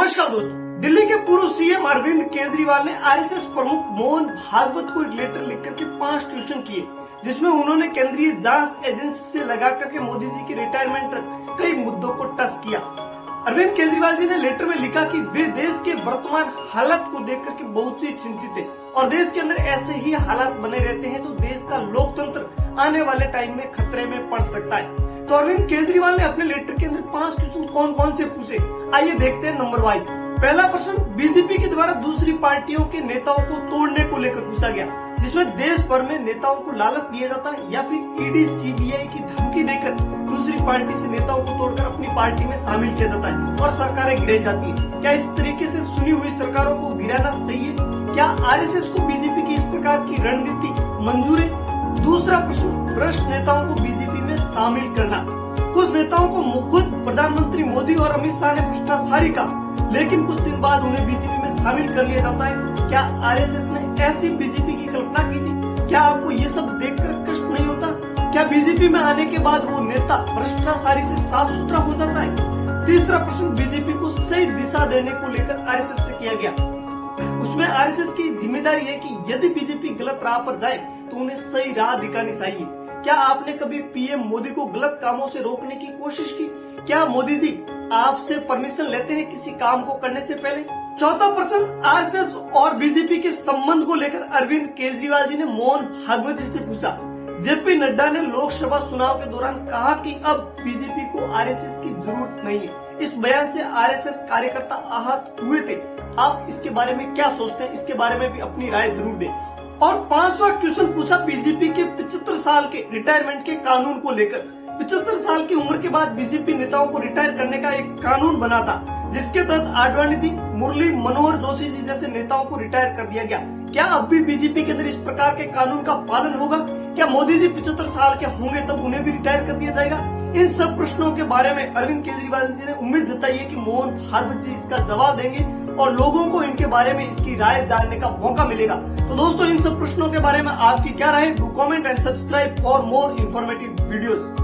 नमस्कार दोस्तों, दिल्ली के पूर्व सीएम अरविंद केजरीवाल ने आरएसएस प्रमुख मोहन भागवत को एक लेटर लिखकर के 5 ट्वीट किए, जिसमें उन्होंने केंद्रीय जांच एजेंसी से लगा करके मोदी जी की रिटायरमेंट तक कई मुद्दों को टच किया। अरविंद केजरीवाल जी ने लेटर में लिखा कि वे देश के वर्तमान हालत को देख करके बहुत ही चिंतित है और देश के अंदर ऐसे ही हालात बने रहते हैं तो देश का लोकतंत्र आने वाले टाइम में खतरे में पड़ सकता है। तो अरविंद केजरीवाल ने अपने लेटर के अंदर 5 क्वेश्चन कौन कौन से पूछे, आइए देखते हैं नंबर वाइज। पहला प्रश्न बीजेपी के द्वारा दूसरी पार्टियों के नेताओं को तोड़ने को लेकर पूछा गया, जिसमें देश भर में नेताओं को लालच दिया जाता है या फिर ईडी सीबीआई की धमकी देकर दूसरी पार्टी से नेताओं को तोड़कर अपनी पार्टी में शामिल किया जाता है और सरकारें गिराई जाती है। क्या इस तरीके से सुनी हुई सरकारों को गिराना सही है? क्या आरएसएस को बीजेपी की इस प्रकार की रणनीति मंजूर है? दूसरा प्रश्न, भ्रष्ट नेताओं को बीजेपी में शामिल करना। कुछ नेताओं को खुद प्रधानमंत्री मोदी और अमित शाह ने भ्रष्टाचारी कहा, लेकिन कुछ दिन बाद उन्हें बीजेपी में शामिल कर लिया जाता है। क्या आरएसएस ने ऐसी बीजेपी की कल्पना की थी? क्या आपको ये सब देखकर कष्ट नहीं होता? क्या बीजेपी में आने के बाद वो नेता भ्रष्टाचारी से साफ सुथरा हो जाता है? तीसरा प्रश्न, बीजेपी को सही दिशा देने को लेकर आरएसएस से किया गया। उसमें आरएसएस की जिम्मेदारी है कि यदि बीजेपी गलत राह पर जाए तो उन्हें सही राह दिखानी चाहिए। क्या आपने कभी पीएम मोदी को गलत कामों से रोकने की कोशिश की? क्या मोदी जी आपसे परमिशन लेते हैं किसी काम को करने से पहले? चौथा प्रश्न, आरएसएस और बीजेपी के संबंध को लेकर अरविंद केजरीवाल जी ने मोहन भागवत जी से पूछा। जेपी नड्डा ने लोकसभा चुनाव के दौरान कहा कि अब बीजेपी को आरएसएस की जरूरत नहीं है। इस बयान से आरएसएस कार्यकर्ता आहत हुए थे। आप इसके बारे में क्या सोचते हैं? इसके बारे में भी अपनी राय जरूर दें। और 5वां क्वेश्चन पूछा बीजेपी के 75 साल के रिटायरमेंट के कानून को लेकर। 75 साल की उम्र के बाद बीजेपी नेताओं को रिटायर करने का एक कानून बना था, जिसके तहत आडवाणी जी, मुरली मनोहर जोशी जी जैसे नेताओं को रिटायर कर दिया गया। क्या अब भी बीजेपी के अंदर इस प्रकार के कानून का पालन होगा? क्या मोदी जी 75 साल के होंगे तब उन्हें भी रिटायर कर दिया जाएगा? इन सब प्रश्नों के बारे में अरविंद केजरीवाल जी ने उम्मीद जताई है कि मोहन भागवत जी इसका जवाब देंगे और लोगों को इनके बारे में इसकी राय जानने का मौका मिलेगा। तो दोस्तों, इन सब प्रश्नों के बारे में आपकी क्या राय है? Do comment and subscribe for more informative videos.